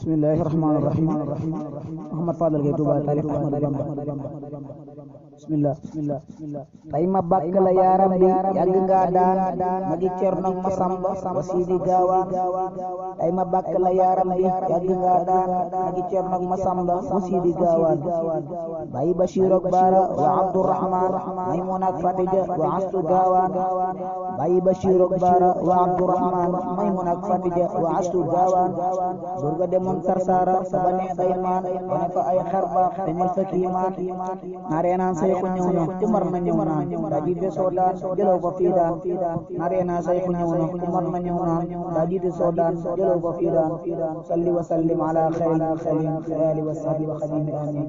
Bismillahirrahmanirrahim. Muhammad Fadal Gueye Touba Taalif Ahmadu Bamba. Bismillah. Tay ma bàkk la yaaram bi yàgg nga daan magi Cerno Masamba wa Sidi Gaawaan. Tay ma bàkk la yaaram bi yàgg nga daan magi Cerno Masamba wa Sidi Gaawaan. Baay Bachir ak Baara wa Abdurrahman Maymun ak Fatija wa Astu Gaawaan. Baay Bachir ak Baara wa Abdurrahman Maymun ak Fatija wa Astu Gaawaan. Surga demoon Sarsara sabane daymaan wane fa ay xarbaax dañal fa kiimaan nareenaan sayxu ñëw na ku mar na ñëw naan daa jiite soodaan jëloo ko fii daan nareenaan sayxu ñëw na ku mar na ñëw naan daa jiite soodaan jëloo ko fii daan salli wa sallim ala xayril mursalin wa ali wa sahbi wa xadimi amin.